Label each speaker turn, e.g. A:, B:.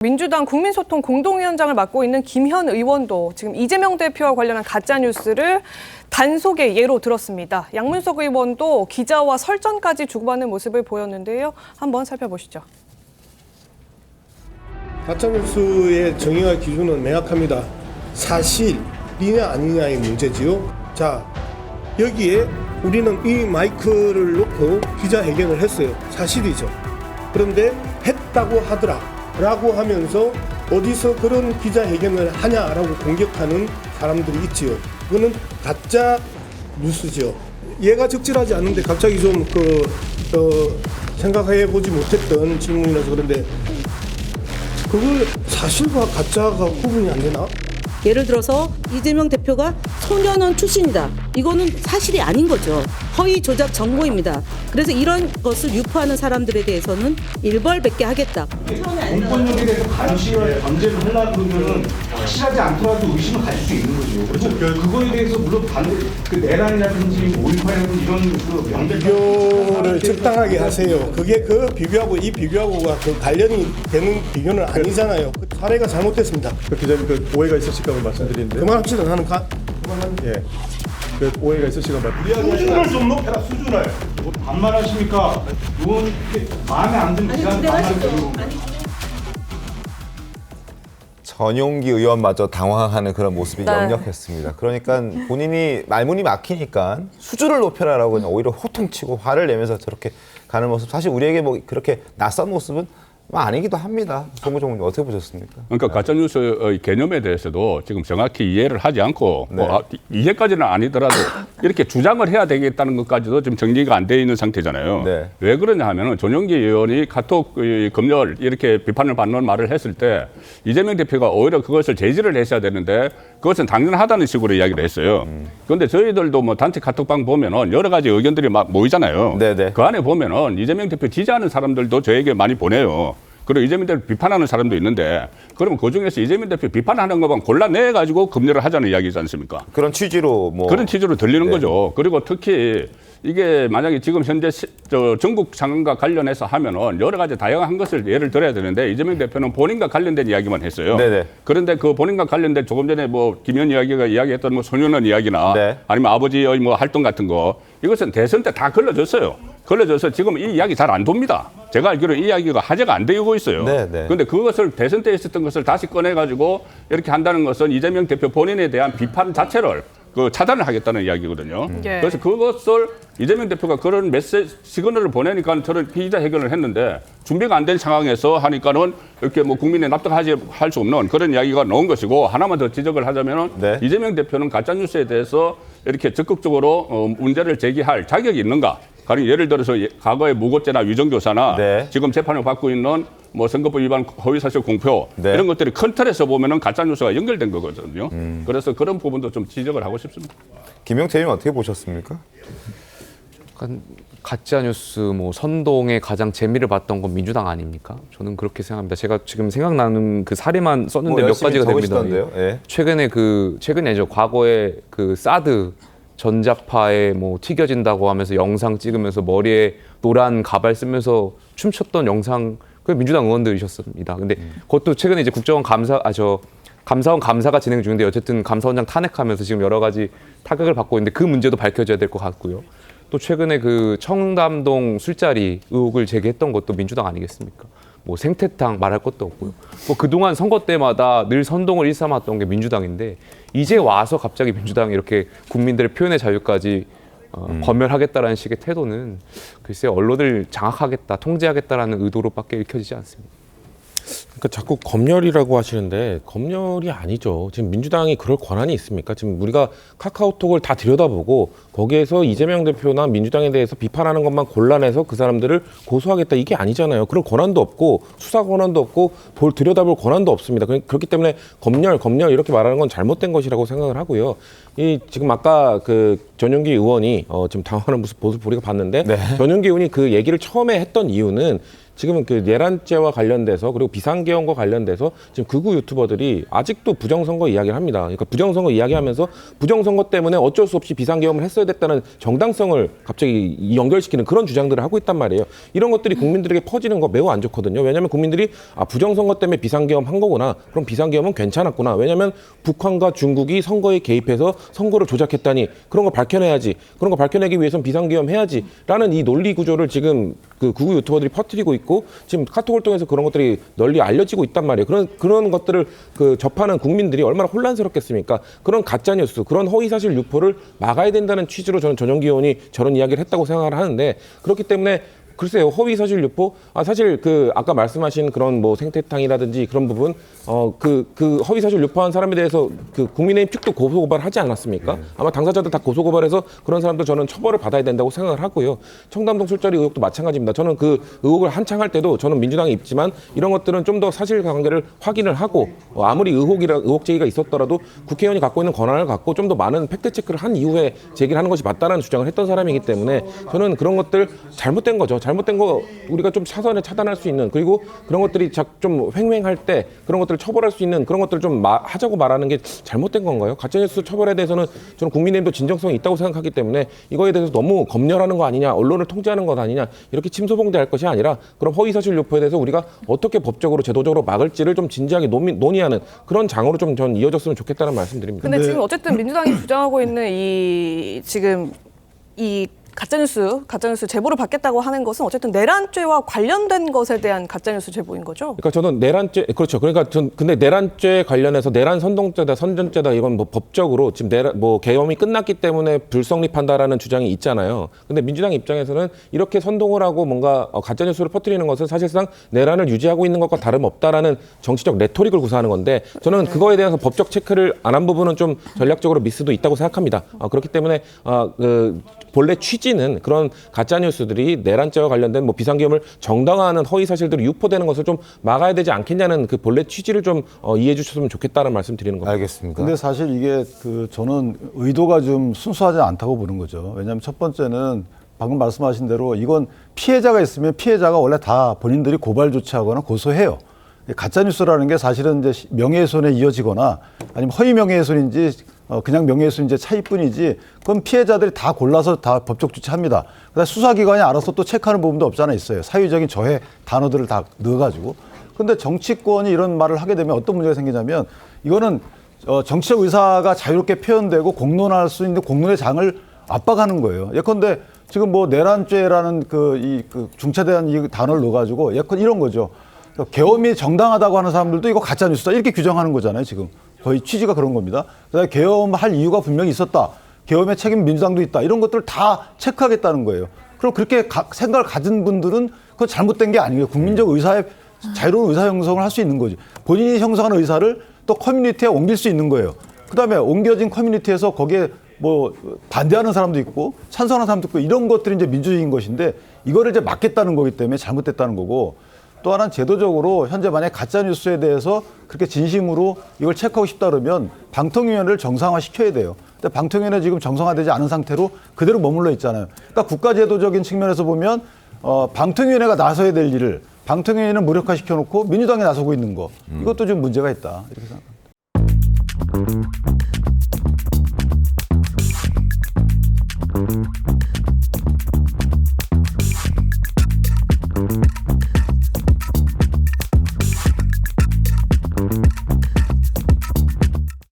A: 민주당 국민소통 공동위원장을 맡고 있는 김현 의원도 지금 이재명 대표와 관련한 가짜뉴스를 단속의 예로 들었습니다. 양문석 의원도 기자와 설전까지 주고받는 모습을 보였는데요. 한번 살펴보시죠.
B: 가짜뉴스의 정의와 기준은 명확합니다. 사실이냐 아니냐의 문제지요. 자, 여기에 우리는 이 마이크를 놓고 기자회견을 했어요. 사실이죠. 그런데 했다고 하더라 라고 하면서 어디서 그런 기자회견을 하냐라고 공격하는 사람들이 있지요. 그거는 가짜 뉴스죠. 얘가 적절하지 않은데 갑자기 좀 생각해 보지 못했던 질문이라서 그런데 그걸 사실과 가짜가 구분이 안 되나?
C: 예를 들어서 이재명 대표가 소년원 출신이다. 이거는 사실이 아닌 거죠. 허위 조작 정보입니다. 그래서 이런 것을 유포하는 사람들에 대해서는 일벌백계 하겠다.
D: 공권력에 대해서 감시를 견제를 하려고 그러면은 확실하지 않더라도 의심을 가질 수 있는 거죠. 그리고 그거에 대해서 물론 반대 그 내란이라든지 5.18이라든지 이런 그
B: 비교를 적당하게 하세요. 그게 그 비교하고 이 비교하고가 그 관련이 되는 비교는 아니잖아요. 그 사례가 잘못됐습니다.
E: 그 기자님 그 오해가 있으실까 말씀드리는데.
B: 그만합시다. 나는
E: 예. 그 오해가 있으실까
D: 수준을 좀 높여라 수준을. 뭐 반말하십니까? 이건 마음에 안 드는 기자는 반말이죠.
F: 전용기 의원마저 당황하는 그런 모습이
A: 네.
F: 역력했습니다. 그러니까 본인이 말문이 막히니까 수준을 높여라라고 그냥 오히려 호통치고 화를 내면서 저렇게 가는 모습. 사실 우리에게 뭐 그렇게 낯선 모습은 아니기도 합니다. 송구정님 어떻게 보셨습니까?
G: 그러니까 가짜뉴스의 개념에 대해서도 지금 정확히 이해를 하지 않고
F: 네.
G: 이해까지는 아니더라도 이렇게 주장을 해야 되겠다는 것까지도 지금 정리가 안 돼 있는 상태잖아요.
F: 네.
G: 왜 그러냐 하면은 전용기 의원이 카톡 검열 이렇게 비판을 받는 말을 했을 때 이재명 대표가 오히려 그것을 제지를 했어야 되는데 그것은 당연하다는 식으로 이야기를 했어요. 그런데 저희들도 뭐 단체 카톡방 보면은 여러 가지 의견들이 막 모이잖아요.
F: 네네.
G: 그 안에 보면은 이재명 대표 지지하는 사람들도 저에게 많이 보내요. 그리고 이재명 대표 비판하는 사람도 있는데 그러면 그중에서 이재명 대표 비판하는 것만 골라내가지고 검열을 하자는 이야기지 않습니까?
F: 그런 취지로 뭐
G: 그런 취지로 들리는
F: 네.
G: 거죠. 그리고 특히 이게 만약에 지금 현재 전국 상황과 관련해서 하면은 여러 가지 다양한 것을 예를 들어야 되는데 이재명 대표는 본인과 관련된 이야기만 했어요.
F: 네네.
G: 그런데 그 본인과 관련된 조금 전에 뭐 김현 이야기가 이야기했던 뭐 소년원 이야기나
F: 네.
G: 아니면 아버지의 뭐 활동 같은 거 이것은 대선 때 다 걸러졌어요. 걸러져서 지금 이 이야기 잘 안 돕니다. 제가 알기로는 이 이야기가 화제가 안 되고 있어요.
F: 네네.
G: 그런데 그것을 대선 때 있었던 것을 다시 꺼내가지고 이렇게 한다는 것은 이재명 대표 본인에 대한 비판 자체를 차단을 하겠다는 이야기거든요.
A: 예.
G: 그래서 그것을 이재명 대표가 그런 메시지 시그널을 보내니까 저는 피의자회견을 했는데 준비가 안 된 상황에서 하니까는 이렇게 뭐 국민에 납득하지 할 수 없는 그런 이야기가 나온 것이고 하나만 더 지적을 하자면은
F: 네.
G: 이재명 대표는 가짜 뉴스에 대해서 이렇게 적극적으로 문제를 제기할 자격이 있는가? 가령 예를 들어서 과거의 무고죄나 위정교사나
F: 네.
G: 지금 재판을 받고 있는 뭐 선거법 위반 허위사실 공표
F: 네.
G: 이런 것들이 큰 틀에서 보면은 가짜 뉴스가 연결된 거거든요. 그래서 그런 부분도 좀 지적을 하고 싶습니다.
F: 김영태님 어떻게 보셨습니까?
H: 가짜 뉴스 뭐 선동에 가장 재미를 봤던 건 민주당 아닙니까? 저는 그렇게 생각합니다. 제가 지금 생각나는 그 사례만 썼는데 몇 가지가 됩니다.
F: 예.
H: 최근에죠. 과거에 그 사드 전자파에 뭐 튀겨진다고 하면서 영상 찍으면서 머리에 노란 가발 쓰면서 춤췄던 영상 그 민주당 의원들이셨습니다. 근데 그것도 최근에 이제 국정원 감사원 감사가 진행 중인데 어쨌든 감사원장 탄핵하면서 지금 여러 가지 타격을 받고 있는데 그 문제도 밝혀져야 될 것 같고요. 또 최근에 그 청담동 술자리 의혹을 제기했던 것도 민주당 아니겠습니까? 뭐 생태탕 말할 것도 없고요. 뭐 그동안 선거 때마다 늘 선동을 일삼았던 게 민주당인데 이제 와서 갑자기 민주당이 이렇게 국민들의 표현의 자유까지 검열하겠다라는 식의 태도는 글쎄 언론을 장악하겠다, 통제하겠다라는 의도로밖에 읽혀지지 않습니다.
I: 그러니까 자꾸 검열이라고 하시는데 검열이 아니죠. 지금 민주당이 그럴 권한이 있습니까? 지금 우리가 카카오톡을 다 들여다보고 거기에서 이재명 대표나 민주당에 대해서 비판하는 것만 골라내서 그 사람들을 고소하겠다 이게 아니잖아요. 그런 권한도 없고 수사 권한도 없고 들여다볼 권한도 없습니다. 그렇기 때문에 검열 이렇게 말하는 건 잘못된 것이라고 생각을 하고요. 지금 아까 그 전용기 의원이 지금 당황하는 모습 우리가 봤는데
F: 네.
I: 전용기 의원이 그 얘기를 처음에 했던 이유는 지금은 그 내란죄와 관련돼서 그리고 비상계엄과 관련돼서 지금 극우 유튜버들이 아직도 부정선거 이야기를 합니다. 그러니까 부정선거 이야기하면서 부정선거 때문에 어쩔 수 없이 비상계엄을 했어야 됐다는 정당성을 갑자기 연결시키는 그런 주장들을 하고 있단 말이에요. 이런 것들이 국민들에게 퍼지는 거 매우 안 좋거든요. 왜냐하면 국민들이 부정선거 때문에 비상계엄 한 거구나. 그럼 비상계엄은 괜찮았구나. 왜냐하면 북한과 중국이 선거에 개입해서 선거를 조작했다니 그런 거 밝혀내야지. 그런 거 밝혀내기 위해서는 비상계엄 해야지. 라는 이 논리 구조를 지금 그 극우 유튜버들이 퍼뜨리고 있고 지금 카톡을 통해서 그런 것들이 널리 알려지고 있단 말이에요. 그런 것들을 그 접하는 국민들이 얼마나 혼란스럽겠습니까? 그런 가짜뉴스, 그런 허위사실 유포를 막아야 된다는 취지로 저는 전용기 의원이 저런 이야기를 했다고 생각을 하는데 그렇기 때문에 글쎄요, 허위사실 유포. 사실 그 아까 말씀하신 그런 뭐 생태탕이라든지 그런 부분, 그 허위사실 유포한 사람에 대해서 그 국민의힘 측도 고소고발하지 않았습니까? 아마 당사자들 다 고소고발해서 그런 사람들 저는 처벌을 받아야 된다고 생각을 하고요. 청담동 술자리 의혹도 마찬가지입니다. 저는 그 의혹을 한창 할 때도 저는 민주당에 있지만 이런 것들은 좀 더 사실관계를 확인을 하고 아무리 의혹 제기가 있었더라도 국회의원이 갖고 있는 권한을 갖고 좀 더 많은 팩트 체크를 한 이후에 제기를 하는 것이 맞다라는 주장을 했던 사람이기 때문에 저는 그런 것들 잘못된 거죠. 잘못된 거 우리가 좀 차선에 차단할 수 있는 그리고 그런 것들이 좀 횡행할 때 그런 것들을 처벌할 수 있는 그런 것들을 좀 하자고 말하는 게 잘못된 건가요? 가짜뉴스 처벌에 대해서는 저는 국민의힘도 진정성이 있다고 생각하기 때문에 이거에 대해서 너무 검열하는 거 아니냐, 언론을 통제하는 것 아니냐 이렇게 침소봉대할 것이 아니라 그런 허위사실 유포에 대해서 우리가 어떻게 법적으로 제도적으로 막을지를 좀 진지하게 논의하는 그런 장으로 좀 전 이어졌으면 좋겠다는 말씀드립니다.
A: 근데 지금 어쨌든 민주당이 주장하고 있는 지금 이 가짜뉴스 제보를 받겠다고 하는 것은 어쨌든 내란죄와 관련된 것에 대한 가짜뉴스 제보인 거죠?
I: 그러니까 저는 내란죄, 그렇죠. 그러니까 근데 내란죄 관련해서 내란 선동죄다, 선전죄다 이건 뭐 법적으로 지금 계엄이 끝났기 때문에 불성립한다라는 주장이 있잖아요. 근데 민주당 입장에서는 이렇게 선동을 하고 뭔가 가짜뉴스를 퍼뜨리는 것은 사실상 내란을 유지하고 있는 것과 다름없다라는 정치적 레토릭을 구사하는 건데 저는 그거에 대해서 법적 체크를 안 한 부분은 좀 전략적으로 미스도 있다고 생각합니다. 그렇기 때문에 본래 취지는 그런 가짜뉴스들이 내란죄와 관련된 뭐 비상계엄을 정당화하는 허위사실들이 유포되는 것을 좀 막아야 되지 않겠냐는 그 본래 취지를 좀 이해해 주셨으면 좋겠다는 말씀 드리는 겁니다.
F: 알겠습니다.
J: 근데 사실 이게 저는 의도가 좀 순수하지 않다고 보는 거죠. 왜냐하면 첫 번째는 방금 말씀하신 대로 이건 피해자가 있으면 피해자가 원래 다 본인들이 고발 조치하거나 고소해요. 가짜뉴스라는 게 사실은 이제 명예훼손에 이어지거나 아니면 허위 명예훼손인지 그냥 명예훼손인지 차이뿐이지 그건 피해자들이 다 골라서 다 법적 조치합니다. 그다음에 수사기관이 알아서 또 체크하는 부분도 없지 않아 있어요. 사유적인 저해 단어들을 다 넣어가지고. 근데 정치권이 이런 말을 하게 되면 어떤 문제가 생기냐면 이거는 정치적 의사가 자유롭게 표현되고 공론할 수 있는 공론의 장을 압박하는 거예요. 예컨대 지금 뭐 내란죄라는 그 중차대한 이 단어를 넣어가지고 예컨 이런 거죠. 계엄이 정당하다고 하는 사람들도 이거 가짜뉴스다 이렇게 규정하는 거잖아요. 지금 거의 취지가 그런 겁니다. 그다음에 계엄할 이유가 분명히 있었다. 계엄의 책임 민주당도 있다. 이런 것들을 다 체크하겠다는 거예요. 그럼 그렇게 생각을 가진 분들은 그건 잘못된 게 아니에요. 국민적 의사의 자유로운 의사 형성을 할 수 있는 거지. 본인이 형성하는 의사를 또 커뮤니티에 옮길 수 있는 거예요. 그다음에 옮겨진 커뮤니티에서 거기에 뭐 반대하는 사람도 있고 찬성하는 사람도 있고 이런 것들이 이제 민주주의인 것인데 이거를 이제 막겠다는 거기 때문에 잘못됐다는 거고 또 하나는 제도적으로 현재 만약에 가짜뉴스에 대해서 그렇게 진심으로 이걸 체크하고 싶다 그러면 방통위원회를 정상화시켜야 돼요. 근데 방통위원회 지금 정상화되지 않은 상태로 그대로 머물러 있잖아요. 그러니까 국가제도적인 측면에서 보면 방통위원회가 나서야 될 일을 방통위원회는 무력화시켜놓고 민주당이 나서고 있는 거 이것도 좀 문제가 있다 이렇게 생각합니다.